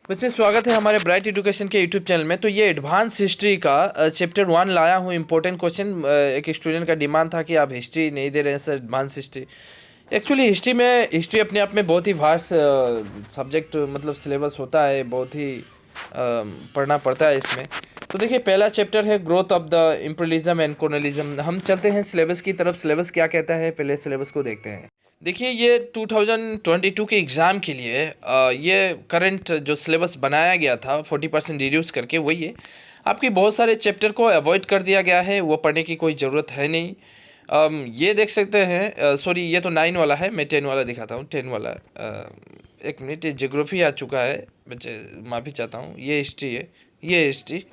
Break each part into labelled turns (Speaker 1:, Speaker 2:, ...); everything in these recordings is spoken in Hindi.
Speaker 1: बच्चे स्वागत है हमारे ब्राइट एजुकेशन के यूट्यूब चैनल में। तो ये एडवांस हिस्ट्री का चैप्टर 1 लाया हूँ। इम्पोर्टेंट क्वेश्चन, एक स्टूडेंट का डिमांड था कि आप हिस्ट्री नहीं दे रहे हैं sir, advance history. Actually history अपने आप में बहुत ही वास्ट सब्जेक्ट, मतलब सिलेबस होता है, बहुत ही पढ़ना पड़ता है इसमें। तो देखिए, पहला चैप्टर है growth of the imperialism and colonialism. हम चलते हैं सिलेबस की तरफ। सिलेबस क्या कहता है, पहले सिलेबस को देखते हैं। देखिए, ये 2022 के एग्ज़ाम के लिए ये करंट जो सिलेबस बनाया गया था 40% रिड्यूस करके, वही है। आपकी बहुत सारे चैप्टर को अवॉइड कर दिया गया है, वो पढ़ने की कोई ज़रूरत है नहीं। ये देख सकते हैं, सॉरी ये तो 9 वाला है, मैं 10 वाला दिखाता हूँ। 10 वाला, एक मिनट, ये ज्योग्राफी आ चुका है बच्चे, माफ़ी चाहता हूँ। ये हिस्ट्री है, ये हिस्ट्री।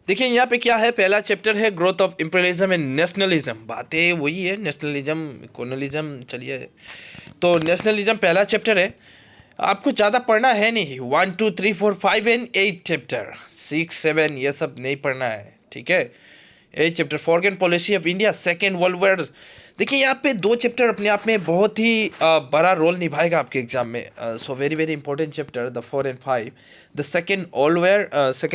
Speaker 1: देखिए यहाँ पे क्या है, पहला चैप्टर है growth of imperialism and nationalism. बातें वही है, नेशनलिज्म कॉलोनियलिज्म। चलिए, तो नेशनलिज्म पहला चैप्टर है। आपको ज़्यादा पढ़ना है नहीं, 1 2 3 4 5 एंड 8 चैप्टर, 6 7 ये सब नहीं पढ़ना है, ठीक है। 8 chapter, foreign policy of India, second world war. देखिए यहाँ पे 2 चैप्टर अपने आप में बहुत ही बड़ा रोल निभाएगा आपके एग्जाम में। So very very important chapter, the 4 and 5। The second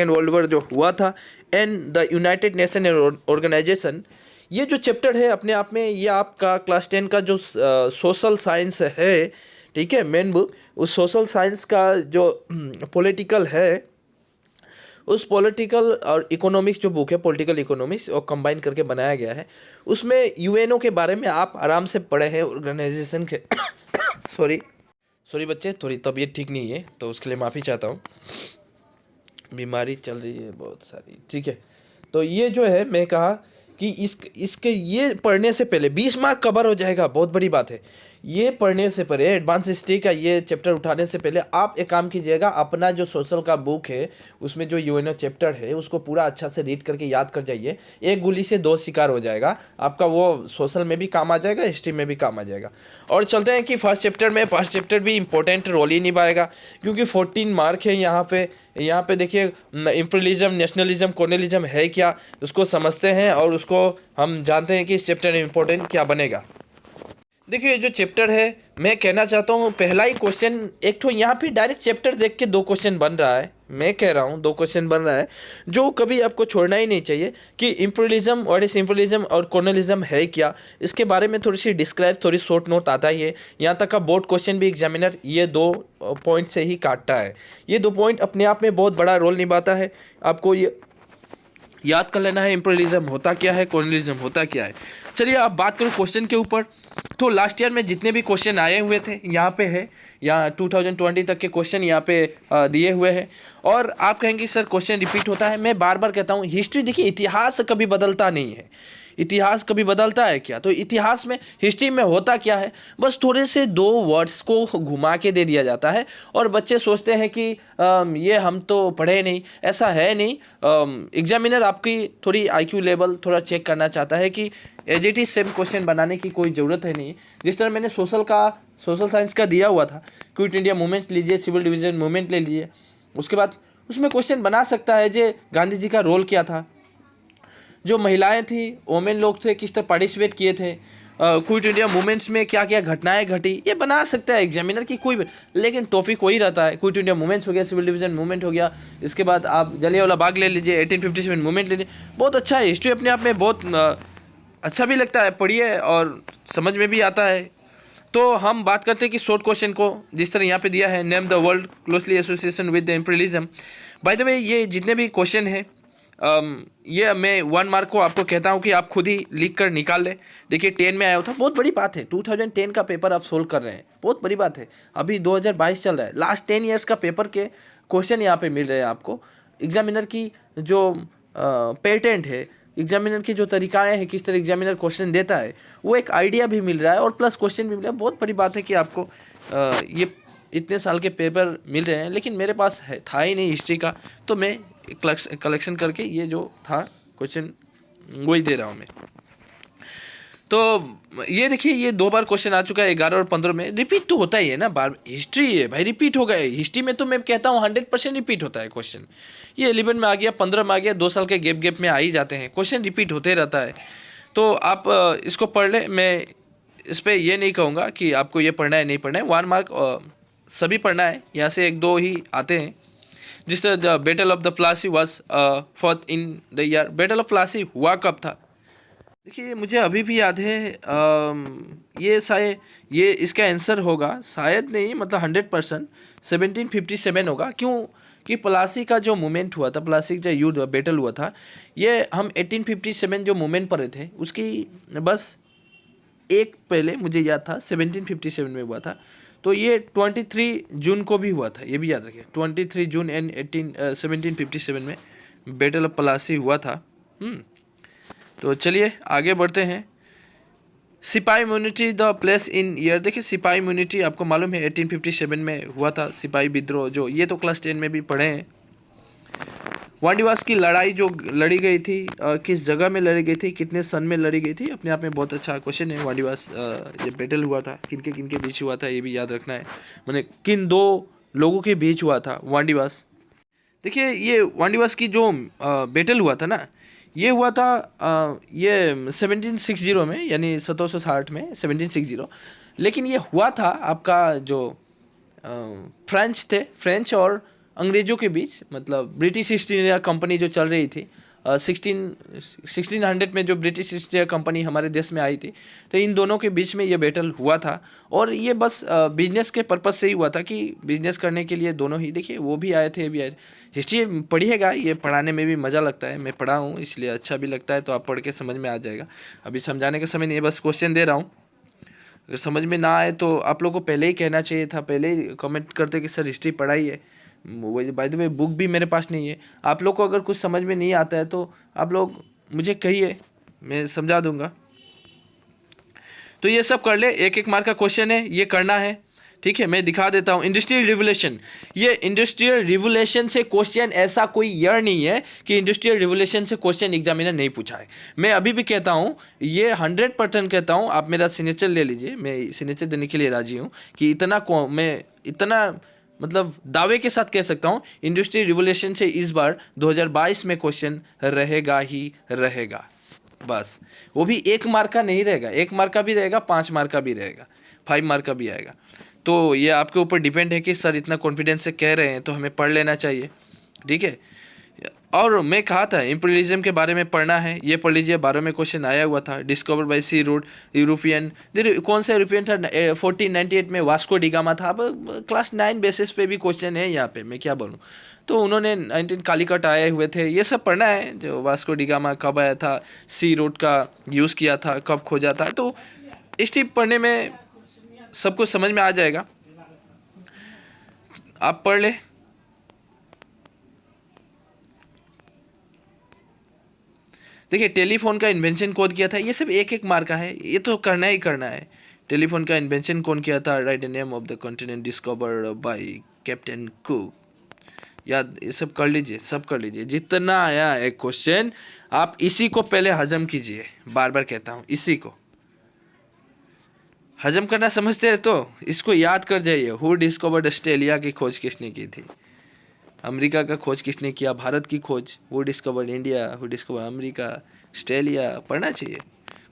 Speaker 1: world war जो हुआ था, and the United Nation Organisation. ये जो चैप्टर है अपने आप में, ये आपका क्लास 10 का जो सोशल साइंस है, ठीक है, मेन बुक। उस सोशल साइंस का जो पॉलिटिकल है, उस पॉलिटिकल और इकोनॉमिक्स जो बुक है, पॉलिटिकल इकोनॉमिक्स, और कंबाइन करके बनाया गया है। उसमें यूएनओ के बारे में आप आराम से पढ़े हैं, ऑर्गेनाइजेशन के सॉरी सॉरी बच्चे, थोड़ी तबीयत ठीक नहीं है, तो उसके लिए माफ़ी चाहता हूँ। बीमारी चल रही है बहुत सारी, ठीक है। तो ये जो है, मैं कहा कि इसके ये पढ़ने से पहले 20 मार्क कवर हो जाएगा, बहुत बड़ी बात है। ये पढ़ने से पहले, एडवांस हिस्ट्री का ये चैप्टर उठाने से पहले आप एक काम कीजिएगा, अपना जो सोशल का बुक है उसमें जो यूएनओ चैप्टर है उसको पूरा अच्छा से रीड करके याद कर जाइए। एक गोली से 2 शिकार हो जाएगा आपका, वो सोशल में भी काम आ जाएगा, हिस्ट्री में भी काम आ जाएगा। और चलते हैं कि फर्स्ट चैप्टर भी इंपॉर्टेंट रोल ही निभाएगा, क्योंकि 14 मार्क है यहाँ पे। यहाँ पे देखिए, इम्पीरियलिज्म, नेशनलिज्म, कॉलोनियलिज्म है क्या, उसको समझते हैं और उसको हम जानते हैं कि इस चैप्टर में इंपॉर्टेंट क्या बनेगा। देखिए, ये जो चैप्टर है, मैं कहना चाहता हूँ पहला ही क्वेश्चन, एक तो यहाँ पे डायरेक्ट चैप्टर देख के 2 क्वेश्चन बन रहा है। मैं कह रहा हूँ 2 क्वेश्चन बन रहा है, जो कभी आपको छोड़ना ही नहीं चाहिए कि इम्पीरियलिज्म, व्हाट इज इम्पीरियलिज्म और कॉलोनियलिज्म है क्या, इसके बारे में थोड़ी सी डिस्क्राइब, थोड़ी शॉर्ट नोट आता ही है। यहाँ तक का बोर्ड क्वेश्चन भी एग्जामिनर ये 2 पॉइंट से ही काटता है। ये 2 पॉइंट अपने आप में बहुत बड़ा रोल निभाता है। आपको ये याद कर लेना है, इम्पीरियलिज्म होता क्या है, कॉलोनियलिज्म होता क्या है। चलिए, आप बात करो क्वेश्चन के ऊपर। तो लास्ट ईयर में जितने भी क्वेश्चन आए हुए थे यहाँ पे है, यहाँ 2020 तक के क्वेश्चन यहाँ पे दिए हुए हैं। और आप कहेंगे सर क्वेश्चन रिपीट होता है। मैं बार बार कहता हूँ, हिस्ट्री देखिए, इतिहास कभी बदलता नहीं है। इतिहास कभी बदलता है क्या? तो इतिहास में, हिस्ट्री में होता क्या है, बस थोड़े से 2 वर्ड्स को घुमा के दे दिया जाता है और बच्चे सोचते हैं कि ये हम तो पढ़े नहीं। ऐसा है नहीं। एग्जामिनर आपकी थोड़ी आईक्यू लेवल थोड़ा चेक करना चाहता है कि as it is same question बनाने की कोई ज़रूरत है नहीं। जिस तरह मैंने सोशल साइंस का दिया हुआ था, क्विट इंडिया मूवमेंट लीजिए, सिविल डिवीजन मूवमेंट ले लीजिए, उसके बाद उसमें क्वेश्चन बना सकता है जे गांधी जी का रोल क्या था, जो महिलाएं थी, वोमेन लोग थे, किस तरह पार्टिसिपेट किए थे, क्विट इंडिया मूवमेंट्स में क्या क्या घटनाएं घटी, ये बना सकता है एग्जामिनर की कोई भी। लेकिन टॉपिक वही रहता है, क्विट इंडिया मूवमेंट्स हो गया, सिविल डिवीजन मूवमेंट हो गया, इसके बाद आप जलियांवाला बाग ले लीजिए, 1857 मूवमेंट ले लीजिए। बहुत अच्छा है, हिस्ट्री अपने आप में बहुत अच्छा भी लगता है, पढ़िए और समझ में भी आता है। तो हम बात करते हैं कि शॉर्ट क्वेश्चन को, जिस तरह यहाँ पे दिया है, name the world closely association with the imperialism. By the way, ये जितने भी क्वेश्चन हैं, ये मैं 1 मार्क को आपको कहता हूँ कि आप खुद ही लिख कर निकाल लें। देखिए, 10 में आया था, बहुत बड़ी बात है। 2010 का पेपर आप सोल्व कर रहे हैं, बहुत बड़ी बात है। अभी 2022 चल रहा है, लास्ट 10 ईयर्स का पेपर के क्वेश्चन यहाँ पे मिल रहे हैं आपको। एग्जामिनर की जो पेटेंट है, एग्जामिनर की जो तरीकाएं हैं, किस तरह एग्जामिनर क्वेश्चन देता है, वो एक आइडिया भी मिल रहा है और प्लस क्वेश्चन भी मिल रहा है। बहुत बड़ी बात है कि आपको ये इतने साल के पेपर मिल रहे हैं। लेकिन मेरे पास था ही नहीं हिस्ट्री का, तो मैं कलेक्शन करके ये जो था क्वेश्चन वही दे रहा हूँ मैं। तो ये देखिए, ये 2 बार क्वेश्चन आ चुका है, 11 और 15 में। रिपीट तो होता ही है ना, बार हिस्ट्री है भाई, रिपीट हो गए। हिस्ट्री में तो मैं कहता हूँ 100% रिपीट होता है क्वेश्चन। ये 11 में आ गया, 15 में आ गया, 2 साल के गैप में आ ही जाते हैं, क्वेश्चन रिपीट होते रहता है। तो आप इसको पढ़ ले। मैं इस पर ये नहीं कहूँगा कि आपको ये पढ़ना है नहीं पढ़ना है। 1 मार्क सभी पढ़ना है, यहाँ से एक दो ही आते हैं। जिस तरह the battle of the Plassey was fought in the year, battle of Plassey हुआ कब था? देखिए मुझे अभी भी याद है, ये शायद ये इसका आंसर होगा, शायद नहीं मतलब 100% 1757 होगा। क्यों कि प्लासी का जो मूवमेंट हुआ था, प्लासी का युद्ध बैटल हुआ था, ये हम 1857 जो मूवमेंट पढ़े थे उसकी बस एक पहले मुझे याद था 1757 में हुआ था। तो ये 23 जून को भी हुआ था, ये भी याद रखिए 23 जून एंड 1757 में बैटल ऑफ प्लासी हुआ था। तो चलिए आगे बढ़ते हैं। सिपाही immunity the place in year, देखिए सिपाही इम्यूनिटी आपको मालूम है 1857 में हुआ था, सिपाही विद्रोह, जो ये तो क्लास 10 में भी पढ़े हैं। वांडीवास की लड़ाई जो लड़ी गई थी किस जगह में लड़ी गई थी, कितने सन में लड़ी गई थी, अपने आप में बहुत अच्छा क्वेश्चन है। वांडीवास ये बैटल हुआ था किनके किनके बीच हुआ था ये भी याद रखना है, मैंने किन दो लोगों के बीच हुआ था वांडीवास। देखिए ये वांडीवास की जो बैटल हुआ था ना, ये हुआ था ये 1760 में, यानी 1760 में 1760। लेकिन ये हुआ था आपका जो फ्रेंच थे, फ्रेंच और अंग्रेज़ों के बीच, मतलब ब्रिटिश ईस्ट इंडिया कंपनी जो चल रही थी 1600 में जो ब्रिटिश ईस्ट इंडिया कंपनी हमारे देश में आई थी, तो इन दोनों के बीच में ये बैटल हुआ था। और ये बस बिजनेस के पर्पज़ से ही हुआ था कि बिजनेस करने के लिए दोनों ही, देखिए वो भी आए थे, ये भी आए थे। हिस्ट्री पढ़िएगा, ये पढ़ाने में भी मज़ा लगता है, मैं पढ़ा हूँ इसलिए अच्छा भी लगता है, तो आप पढ़ के समझ में आ जाएगा। अभी समझाने के समय नहीं, बस क्वेश्चन दे रहा हूँ। अगर समझ में ना आए तो आप लोगों को पहले ही कहना चाहिए था, पहले ही कमेंट करते कि सर हिस्ट्री पढ़ाई है। बाय द वे बुक भी मेरे पास नहीं है। आप लोग को अगर कुछ समझ में नहीं आता है तो आप लोग मुझे कहिए, मैं समझा दूंगा। तो ये सब कर ले, एक एक मार्क का क्वेश्चन है, ये करना है, ठीक है। मैं दिखा देता हूँ इंडस्ट्रियल रिवोल्यूशन। ये इंडस्ट्रियल रिवोल्यूशन से क्वेश्चन ऐसा कोई ईयर नहीं है कि इंडस्ट्रियल रिवोल्यूशन से क्वेश्चन एग्जामिनर नहीं पूछा है। मैं अभी भी कहता हूँ, ये 100% कहता हूँ, आप मेरा सिग्नेचर ले लीजिए, मैं सिग्नेचर देने के लिए राजी हूँ कि मैं इतना मतलब दावे के साथ कह सकता हूँ इंडस्ट्रियल रिवोल्यूशन से इस बार 2022 में क्वेश्चन रहेगा ही रहेगा। बस वो भी 1 मार्क का नहीं रहेगा, 1 मार्क का भी रहेगा, 5 मार्क का भी रहेगा, 5 मार्क का भी आएगा। तो ये आपके ऊपर डिपेंड है कि सर इतना कॉन्फिडेंस से कह रहे हैं तो हमें पढ़ लेना चाहिए, ठीक है। और मैं कहा था इम्पीरियलिज्म के बारे में पढ़ना है, ये पढ़ लीजिए, 12 में क्वेश्चन आया हुआ था। Discover by sea route European, कौन सा यूरोपियन था? 1498 में वास्को डिगामा था। अब क्लास 9 बेसिस पे भी क्वेश्चन है यहाँ पे, मैं क्या बोलूँ। तो उन्होंने 19 कालीकट आए हुए थे, ये सब पढ़ना है, जो वास्को डिगामा कब आया था, सी रूट का यूज़ किया था, कब खोजा था। तो हिस्ट्री पढ़ने में सब कुछ समझ में आ जाएगा, आप पढ़ ले। देखिए टेलीफोन का इन्वेंशन कौन किया था, ये सब 1-1 मार्क का है, ये तो करना ही करना है। टेलीफोन का इन्वेंशन कौन किया था? Right the name of the continent discovered by captain cook. याद ये सब कर लीजिए, सब कर लीजिए, जितना आया एक क्वेश्चन आप इसी को पहले हजम कीजिए, बार बार कहता हूँ इसी को हजम करना समझते हैं तो इसको याद कर जाइए। हु डिस्कवर्ड ऑस्ट्रेलिया की खोज किसने की थी? अमेरिका का खोज किसने किया? भारत की खोज। Who discovered India, who discovered America, Australia, पढ़ना चाहिए।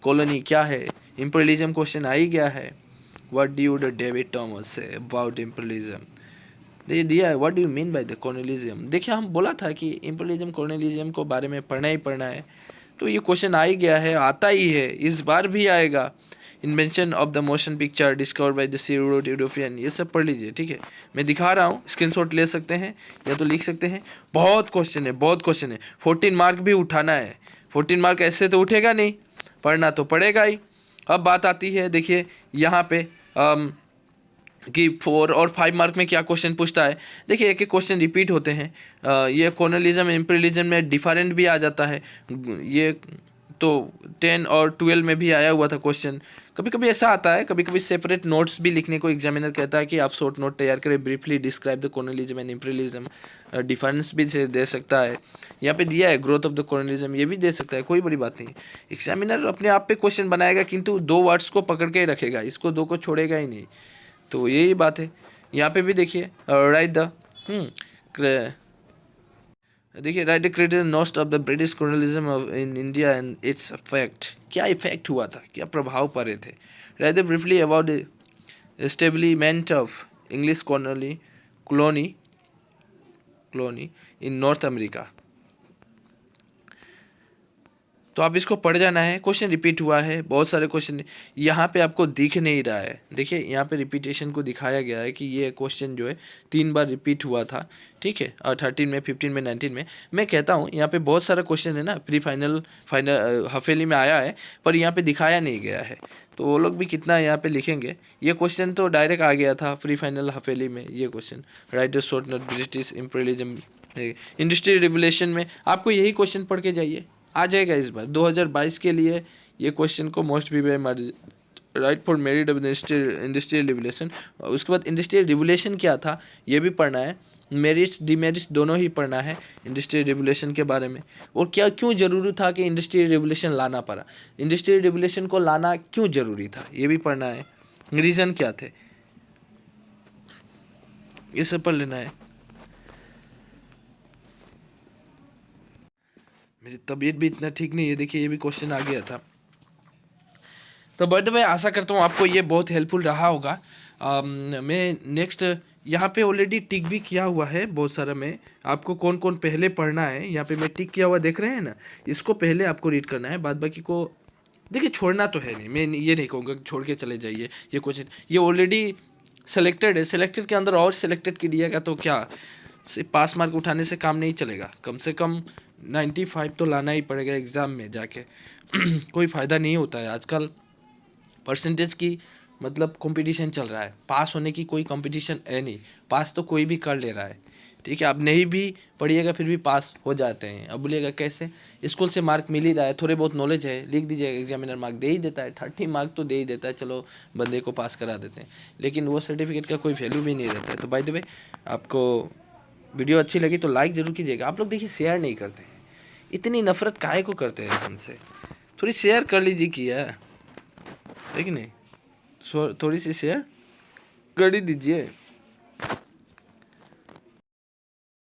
Speaker 1: कॉलोनी क्या है? इंपीरियलिज्म क्वेश्चन आ ही गया है। What dude David Thomas say about imperialism? ये दिया है, what do you mean by the colonialism. देखिए हम बोला था कि इंपीरियलिज्म कॉलोनियलिज्म को बारे में पढ़ना ही पढ़ना है, तो ये क्वेश्चन आ ही गया है, आता ही है, इस बार भी आएगा। Invention of the motion picture discovered by the सीरोड यूरोपियन, ये सब पढ़ लीजिए, ठीक है। मैं दिखा रहा हूँ, स्क्रीनशॉट ले सकते हैं या तो लिख सकते हैं। बहुत क्वेश्चन है, बहुत क्वेश्चन है। 14 मार्क भी उठाना है, 14 मार्क ऐसे तो उठेगा नहीं, पढ़ना तो पड़ेगा ही। अब बात आती है, देखिए यहाँ पे कि 4 और 5 मार्क में क्या क्वेश्चन पूछता है। देखिए एक एक क्वेश्चन रिपीट होते हैं। ये कॉलोनियलिज्म इम्पीरियलिज्म में डिफरेंट भी आ जाता है, ये तो 10 और 12 में भी आया हुआ था क्वेश्चन। कभी कभी ऐसा आता है, कभी कभी सेपरेट नोट्स भी लिखने को एग्जामिनर कहता है कि आप शॉर्ट नोट तैयार करें, briefly describe the colonialism and imperialism. Difference भी दे सकता है, यहाँ पे दिया है ग्रोथ ऑफ द कॉलोनियलिज्म, ये भी दे सकता है, कोई बड़ी बात नहीं। एग्जामिनर अपने आप पे क्वेश्चन बनाएगा, किंतु 2 वर्ड्स को पकड़ के ही रखेगा, इसको 2 को छोड़ेगा ही नहीं। तो यही बात है। यहाँ पे भी देखिए राइट द देखिए right the critical note of the British colonialism in India and its effect. क्या इफेक्ट हुआ था, क्या प्रभाव पड़े थे। Right the briefly about the establishment of English colony in north America. तो आप इसको पढ़ जाना है। क्वेश्चन रिपीट हुआ है, बहुत सारे क्वेश्चन यहाँ पे आपको दिख नहीं रहा है। देखिए यहाँ पे रिपीटेशन को दिखाया गया है कि ये क्वेश्चन जो है 3 बार रिपीट हुआ था, ठीक है, और 13 में, 15 में, 19 में। मैं कहता हूँ यहाँ पे बहुत सारा क्वेश्चन है ना प्री फाइनल हफेली में आया है, पर यहाँ पे दिखाया नहीं गया है। तो वो लोग भी कितना यहाँ पे लिखेंगे। ये क्वेश्चन तो डायरेक्ट आ गया था प्री फाइनल हफेली में। ये question right the short note British imperialism industrial revolution में आपको यही क्वेश्चन पढ़ के जाइए, आ जाएगा इस बार 2022 के लिए। ये क्वेश्चन को most be write for merit of the industrial revolution. उसके बाद इंडस्ट्रियल रिवोल्यूशन क्या था ये भी पढ़ना है, मेरिट्स डिमेरिट्स दोनों ही पढ़ना है इंडस्ट्रियल रिवोल्यूशन के बारे में। और क्या क्यों ज़रूरी था कि इंडस्ट्रियल रिवोल्यूशन लाना पड़ा, इंडस्ट्रियल रिवोल्यूशन को लाना क्यों ज़रूरी था ये भी पढ़ना है, रीज़न क्या थे, ये सब पढ़ लेना है। मेरी तबीयत भी इतना ठीक नहीं है, देखिए ये भी क्वेश्चन आ गया था। तो बट मैं आशा करता हूँ आपको ये बहुत हेल्पफुल रहा होगा। मैं नेक्स्ट यहाँ पे ऑलरेडी टिक भी किया हुआ है बहुत सारा। मैं आपको कौन कौन पहले पढ़ना है यहाँ पे मैं टिक किया हुआ देख रहे हैं ना, इसको पहले आपको रीड करना है, बाद बाकी को देखिए छोड़ना तो है नहीं। मैं ये नहीं कहूँगा कि छोड़ के चले जाइए। ये क्वेश्चन ये ऑलरेडी सेलेक्टेड है, सेलेक्टेड के अंदर और सेलेक्टेड कीजिएगा तो क्या सिर्फ पास मार्क उठाने से काम नहीं चलेगा, कम से कम 95 तो लाना ही पड़ेगा एग्ज़ाम में जाके। कोई फ़ायदा नहीं होता है आजकल, परसेंटेज की मतलब कंपटीशन चल रहा है, पास होने की कोई कंपटीशन है नहीं। पास तो कोई भी कर ले रहा है, ठीक है। आप नहीं भी पढ़िएगा फिर भी पास हो जाते हैं। अब बोलिएगा कैसे, स्कूल से मार्क मिल ही रहा है, थोड़े बहुत नॉलेज है, लिख दीजिएगा, एग्जामिनर मार्क दे ही देता है, 30 मार्क तो दे ही देता है, चलो बंदे को पास करा देते हैं। लेकिन वो सर्टिफिकेट का कोई वैल्यू भी नहीं रहता है। तो बाय द वे आपको वीडियो अच्छी लगी तो लाइक ज़रूर कीजिएगा। आप लोग देखिए शेयर नहीं करते हैं, इतनी नफरत काहे को करते हैं हमसे, थोड़ी शेयर कर लीजिए किया है कि नहीं, थोड़ी सी शेयर कर ही दीजिए।